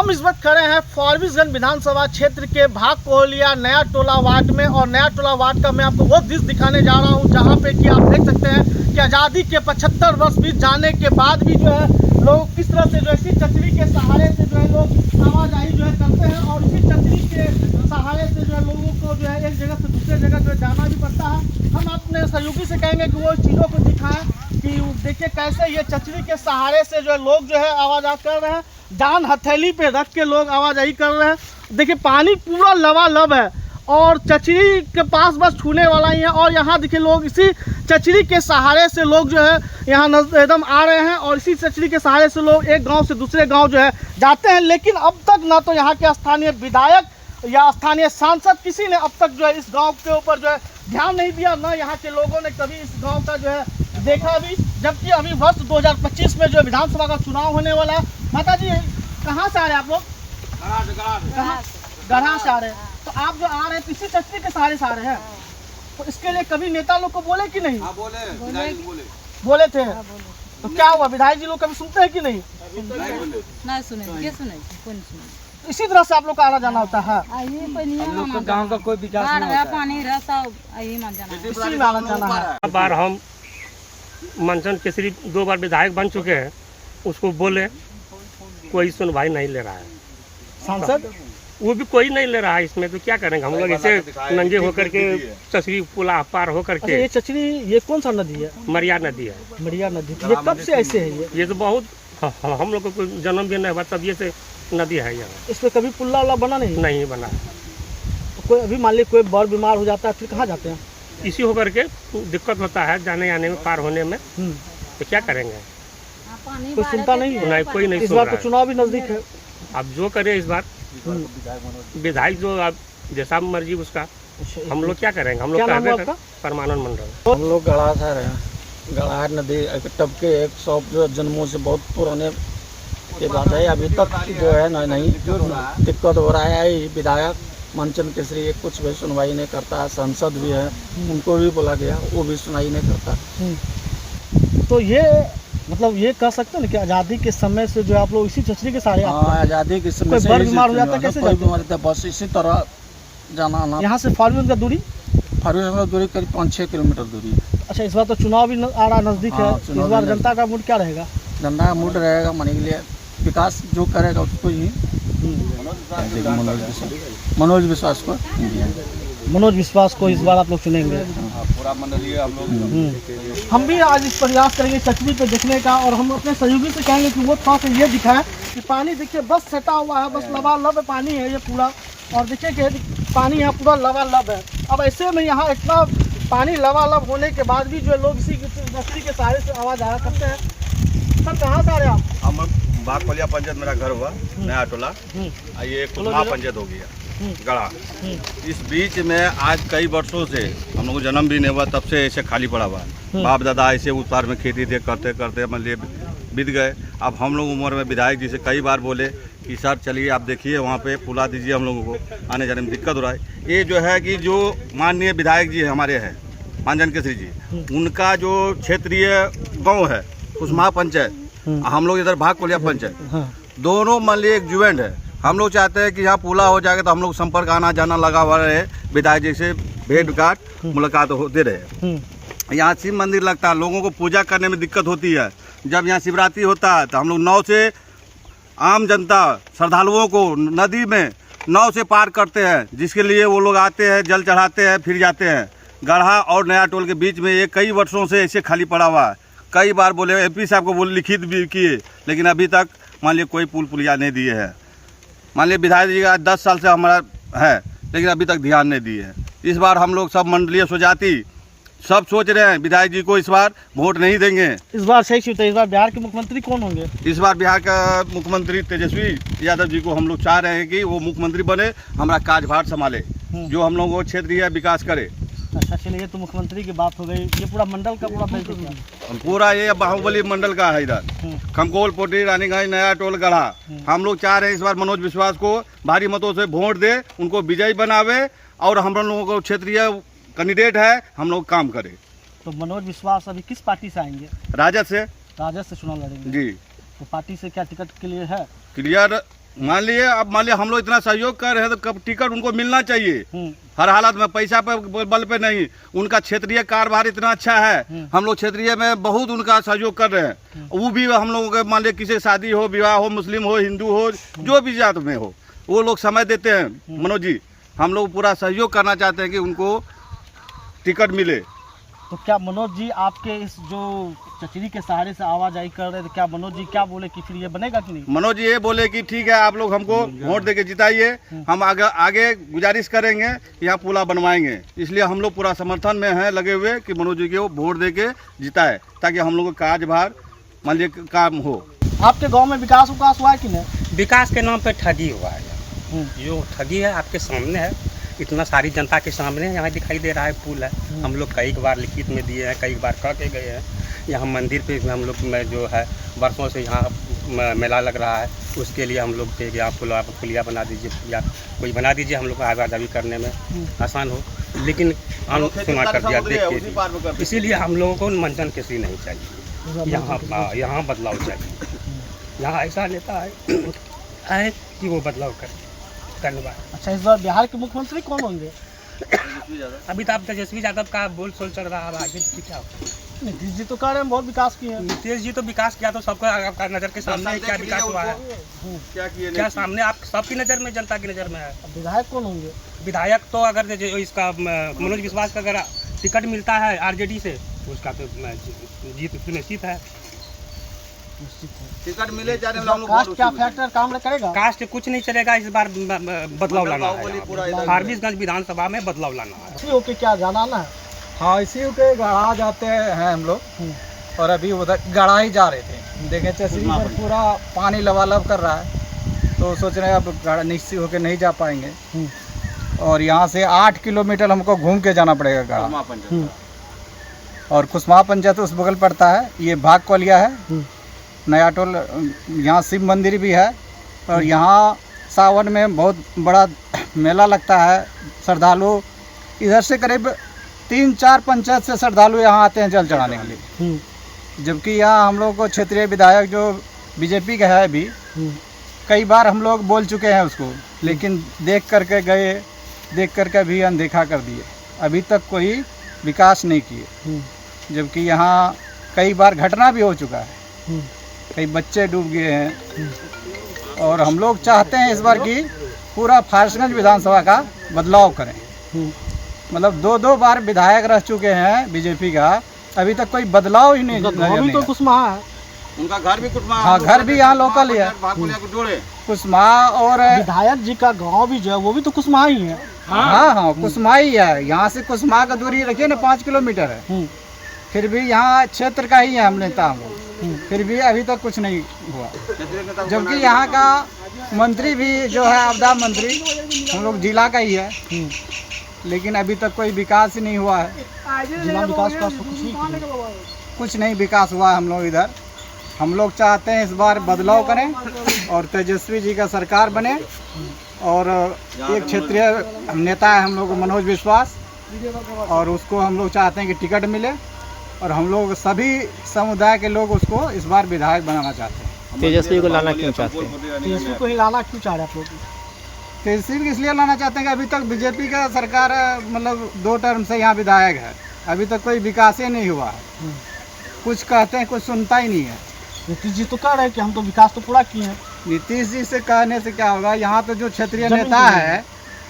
हम इस वक्त खड़े हैं फारबिसगंज विधानसभा क्षेत्र के भाग कोहलिया नया टोला वार्ड में। और नया टोला वार्ड का मैं आपको वो दृश्य दिखाने जा रहा हूँ जहाँ पे कि आप देख सकते हैं कि आज़ादी के 75 वर्ष बीत जाने के बाद भी जो है लोग किस तरह से जो है इसी चचरी के सहारे से जो है लोग आवाजाही जो है करते हैं। और इसी चचरी के सहारे से जो है लोगों को जो है एक जगह से दूसरे जगह जो है जाना भी पड़ता है। हम अपने सहयोगी से कहेंगे कि वो चीज़ों को दिखाएं कि देखिए कैसे ये चचरी के सहारे से जो है लोग जो है आवाजाही कर रहे हैं, जान हथेली पे रख के लोग आवाजाही कर रहे हैं। देखिए पानी पूरा लबालब है और चचरी के पास बस छूने वाला ही है। और यहाँ देखिए लोग इसी चचरी के सहारे से लोग जो है यहाँ एकदम आ रहे हैं और इसी चचरी के सहारे से लोग एक गांव से दूसरे गांव जो है जाते हैं। लेकिन अब तक ना तो यहाँ के स्थानीय विधायक या स्थानीय सांसद किसी ने अब तक जो है इस गाँव के ऊपर जो है ध्यान नहीं दिया, ना यहाँ के लोगों ने कभी इस गाँव का जो है देखा भी। जबकि अभी वर्ष 2025 में जो विधानसभा का चुनाव होने वाला है। माता जी कहाँ से आ रहे हैं आप लोग? गढ़ा से आ रहे हैं। तो आप जो आ रहे हैं इसी चचरी के सहारे से आ रहे हैं, तो इसके लिए कभी नेता लोग को बोले कि नहीं? बोले थे। तो क्या हुआ, विधायक जी लोग कभी सुनते हैं कि नहीं? नहीं सुने। इसी तरह से आप लोग का आना जाना होता है। गांव का कोई विकास नहीं होता है। पानी रहता यही मान जाना है। इसी में आना जाना है। बार हम मंचन केसरी 2 बार विधायक बन चुके हैं, उसको बोले कोई सुनवाई नहीं ले रहा है। सांसद वो भी कोई नहीं ले रहा है। इसमें तो क्या करेंगे हम लोग, ऐसे नंगे होकर के चचरी पुला पार होकर के। ये चचरी ये कौन सा नदी है? मरिया नदी है। मरिया नदी। ये कब से ऐसे है? ये तो बहुत हम लोग को कोई जन्म भी नहीं हुआ तब ये से नदी है यहाँ। इस पे कभी पुल्ला उल्ला बना नहीं बना। तो कोई अभी मान लीजिए कोई बड़ बीमार हो जाता है फिर कहाँ जाते हैं? इसी होकर के दिक्कत होता है जाने आने में, पार होने में। तो क्या करेंगे, कोई सुनता नहीं है। नहीं कोई नहीं। इस बार तो चुनाव भी नजदीक है। अब जो करे इस बार विधायक जो आप जैसा मर्जी उसका, हम लोग क्या करेंगे। हम लोग का परमानंद मंडल। हम लोग गढ़ा से रहे हैं। गढ़ा नदी तब के 100 जन्मों से बहुत पुराने की बात है। अभी तक जो है नहीं दिक्कत हो रहा है। विधायक मंचन केसरी कुछ भी सुनवाई नहीं करता है। सांसद भी है, उनको भी बोला गया, वो भी सुनवाई नहीं करता। तो ये मतलब ये कह सकते हैं ना कि आज़ादी के समय से जो आप लोग इसी चचरी के सहारे? आज़ादी के समय से बीमार हो जाता है कैसे? बीमार होता है बस इसी तरह जाना आना। यहाँ से फारबिसगंज का दूरी? फारबिसगंज का दूरी करीब 5-6 किलोमीटर दूरी है। अच्छा, इस बार तो चुनाव भी आ रहा नजदीक है। इस बार जनता का मूड क्या रहेगा? जनता का मूड रहेगा माने के लिए विकास जो करेगा उसको ही मनोज विश्वास को मनोज विश्वास को इस बार आप लोग चुनेंगे? पूरा मंडलीय हम लोग। हम भी आज इस प्रयास करेंगे चचरी पे देखने का। और हम अपने सहयोगी से कहेंगे कि वो थोड़ा सा ये दिखाएं कि पानी देखिए बस सटा हुआ है, बस लबालब पानी है ये पूरा। और देखिए कि पानी यहाँ पूरा लबालब है। अब ऐसे में यहाँ इतना पानी लबालब होने के बाद भी जो लोग इसी चचरी के सहारे से आवाज आया करते हैं। सर कहाँ से आ रहे हैं आप? हम भाग कोहलिया पंचायत मेरा घर हुआ, नया टोला। ये कुलमा पंचायत हो गया गढ़ा। इस बीच में आज कई वर्षों से हम लोग को जन्म भी नहीं हुआ तब से ऐसे खाली पड़ा हुआ है। बाप दादा ऐसे उत्पार में खेती थे, करते करते मतलब बीत गए। अब हम लोग उम्र में विधायक जी से कई बार बोले कि सर चलिए आप देखिए वहाँ पे पुला दीजिए, हम लोगों को आने जाने में दिक्कत हो रहा है। ये जो है कि जो माननीय विधायक जी हमारे हैं मंचन केसरी जी, उनका जो क्षेत्रीय गाँव है कुसमा पंचायत, हम लोग इधर भाग कोहलिया पंचायत, दोनों मान लीजिए एक जुएंट है। हम लोग चाहते हैं कि यहाँ पुला हो जाएगा तो हम लोग संपर्क आना जाना लगा हुआ रहे, विधायक जी से भेंट घाट मुलाकात होते रहे। यहाँ शिव मंदिर लगता है, लोगों को पूजा करने में दिक्कत होती है। जब यहाँ शिवरात्रि होता है तो हम लोग नाव से आम जनता श्रद्धालुओं को नदी में नाव से पार करते हैं, जिसके लिए वो लोग आते हैं, जल चढ़ाते हैं, फिर जाते हैं। गढ़ा और नया टोल के बीच में ये कई वर्षों से ऐसे खाली पड़ा हुआ है। कई बार बोले, MP साहब को बोले, लिखित भी किए, लेकिन अभी तक मान लीजिए कोई पुल पुलिया नहीं दिए हैं। मान लीजिए विधायक जी का 10 साल से हमारा है, लेकिन अभी तक ध्यान नहीं दिए है। इस बार हम लोग सब मंडलीय स्वजाति सब सोच रहे हैं विधायक जी को इस बार वोट नहीं देंगे। इस बार सही चुनते, इस बार बिहार के मुख्यमंत्री कौन होंगे? इस बार बिहार का मुख्यमंत्री तेजस्वी यादव जी को हम लोग चाह रहे हैं कि वो मुख्यमंत्री बने, हमारा कार्यभार संभाले, जो हम लोगों को क्षेत्रीय विकास करे। अच्छा चलिए, ये तो मुख्यमंत्री की बात हो गई। ये पूरा मंडल का पूरा बेल्ट है? पूरा ये बाहुबली मंडल का है। इधर खमकोल, पोटी, रानीगंज, नया टोल, गढ़ा। हम लोग चाह रहे हैं इस बार मनोज विश्वास को भारी मतों से वोट दे, उनको विजयी बनावे और हम लोगों को क्षेत्रीय कैंडिडेट है, हम लोग काम करें। तो मनोज विश्वास अभी किस पार्टी से आएंगे? राजद से। राजद से चुनाव लड़ेंगे जी। तो पार्टी से क्या टिकट के लिए है? क्लियर मान लिए हम लोग इतना सहयोग कर रहे हैं तो कब टिकट उनको मिलना चाहिए हर हालत में, पैसा पे बल पे नहीं। उनका क्षेत्रीय कारोबार इतना अच्छा है, हम लोग क्षेत्रीय में बहुत उनका सहयोग कर रहे हैं। वो भी हम लोगों के मान लिया किसी शादी हो, विवाह हो, मुस्लिम हो, हिंदू हो, जो भी जात में हो, वो लोग समय देते हैं। मनोज जी, हम लोग पूरा सहयोग करना चाहते हैं कि उनको टिकट मिले। तो क्या मनोज जी आपके इस जो चचरी के सहारे से आवाजाही कर रहे थे, क्या मनोज जी क्या बोले कि फिर ये बनेगा कि नहीं? मनोज जी ये बोले कि ठीक है, आप लोग हमको वोट देके जिताइए, हम आगे गुजारिश करेंगे, यहाँ पुला बनवाएंगे। इसलिए हम लोग पूरा समर्थन में हैं लगे हुए कि मनोज जी को वोट देके जिताए, ताकि हम लोग का कार्यभार मान लीजिए काम हो। आपके गांव में विकास हुआ है कि नहीं? विकास के नाम पे ठगी हुआ है। जो ठगी है आपके सामने है, इतना सारी जनता के सामने यहाँ दिखाई दे रहा है पुल है। हम लोग कई बार लिखित में दिए हैं, कई बार कह के गए हैं। यहाँ मंदिर पे भी हम लोग में जो है वर्षों से यहाँ मेला लग रहा है, उसके लिए हम लोग थे कि आप पुलिया बना दीजिए, या कोई बना दीजिए, हम लोग को आवाजाही करने में आसान हो। लेकिन हम सुना कर दिया देख के, इसीलिए हम लोगों को मंचन किसी नहीं चाहिए, यहाँ बदलाव चाहिए। यहाँ ऐसा नेता है कि वो बदलाव करे। धन्यवाद। अच्छा, इस बार बिहार के मुख्यमंत्री कौन होंगे? अभी तो आप तेजस्वी यादव का बोल सोल चल रहा है, आगे क्या होगा? नीतीश जी तो कह रहे हैं बहुत विकास किए हैं। नीतीश जी तो विकास किया तो सबको आपका नजर के सामने क्या विकास हुआ है, क्या सामने आप सबकी नजर में, जनता की नजर में है। अब विधायक कौन होंगे? विधायक तो अगर इसका मनोज विश्वास का अगर टिकट मिलता है आरजेडी से, तो उसका तो जीत सुनिश्चित है। टिकट मिले कास्ट क्या फैक्टर काम करेगा? कास्ट कुछ नहीं चलेगा, इस बार बदलाव लाना है। फारबिसगंज विधानसभा में बदलाव लाना है। इसी होके क्या जाना है? हाँ, इसी के गढ़ा जाते हैं हम लोग, और अभी उधर गढ़ा ही जा रहे थे। देखें चचरी पर पूरा पानी लबालब कर रहा है, तो सोच रहे हैं अब गढ़ा निश्चित होकर नहीं जा पाएंगे, और यहाँ से 8 किलोमीटर हमको घूम के जाना पड़ेगा गढ़ा। और कुसमा पंचायत उस बगल पड़ता है, ये भाग कोलिया है, नया टोल, यहाँ शिव मंदिर भी है। और यहाँ सावन में बहुत बड़ा मेला लगता है। श्रद्धालु इधर से करीब 3-4 पंचायत से श्रद्धालु यहाँ आते हैं जल चढ़ाने के लिए। जबकि यहाँ हम लोग को क्षेत्रीय विधायक जो बीजेपी का है अभी, कई बार हम लोग बोल चुके हैं उसको, लेकिन देख करके गए, देख करके भी अनदेखा कर दिए। अभी तक कोई विकास नहीं किए, जबकि यहाँ कई बार घटना भी हो चुका है, कई बच्चे डूब गए हैं। और हम लोग चाहते हैं इस बार की पूरा फारबिसगंज विधानसभा का बदलाव करें। मतलब 2 बार विधायक रह चुके हैं बीजेपी का, अभी तक कोई बदलाव ही नहीं। अभी तो कुसमाहा है, उनका घर भी कुसमा, हाँ घर भी यहाँ लोकल ही है, कुसमा। और विधायक जी का गांव भी जो है वो भी तो कुसमाहा ही है। हाँ, कुसमा ही है। यहाँ से कुसमा का दूरी रखिए ना 5 किलोमीटर है, फिर भी यहाँ क्षेत्र का ही है हम नेता हम लोग, फिर भी अभी तक कुछ नहीं हुआ। जबकि यहाँ का मंत्री भी जो है आपदा मंत्री हम लोग जिला का ही है, लेकिन अभी तक कोई विकास ही नहीं हुआ है। जिला विकास का कुछ नहीं विकास हुआ है हम लोग इधर। हम लोग चाहते हैं इस बार बदलाव करें और तेजस्वी जी का सरकार बने। और एक क्षेत्रीय नेता है हम लोग मनोज विश्वास, और उसको हम लोग चाहते हैं कि टिकट मिले, और हम लोग सभी समुदाय के लोग उसको इस बार विधायक बनाना चाहते हैं। तेजस्वी को लाना क्यों चाहते हैं? तेजस्वी को ही लाना क्यों चाह रहे आप लोग? तेजस्वी इसलिए लाना चाहते हैं कि अभी तक बीजेपी का सरकार मतलब 2 टर्म से यहाँ विधायक है, अभी तक कोई विकास ही नहीं हुआ है। कुछ कहते हैं, कुछ सुनता ही नहीं है। नीतीश जी तो कह रहे हैं कि हम तो विकास तो पूरा किए हैं। नीतीश जी से कहने से क्या होगा? यहाँ तो जो क्षेत्रीय नेता है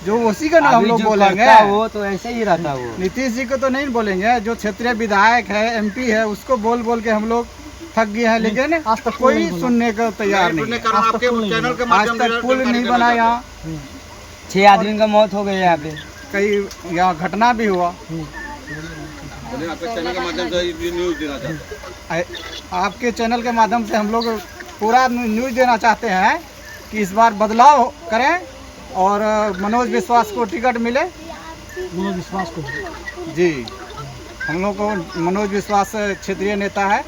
जो उसी का नाम हम लोग बोलेंगे, वो तो ऐसे ही रहता। वो नीतीश जी को तो नहीं बोलेंगे, जो क्षेत्रीय विधायक है, MP है, उसको बोल बोल के हम लोग थक गए हैं। लेकिन आज तक कोई सुनने को तैयार नहीं है। आज तक पुल नहीं बना। यहाँ 6 आदमी का मौत हो गई यहाँ पे, कई यहाँ घटना भी हुआ। आपके चैनल के माध्यम से हम लोग पूरा न्यूज़ देना चाहते हैं कि इस बार बदलाव करें और मनोज विश्वास को टिकट मिले। मनोज विश्वास को जी, हम लोग को मनोज विश्वास क्षेत्रीय नेता है,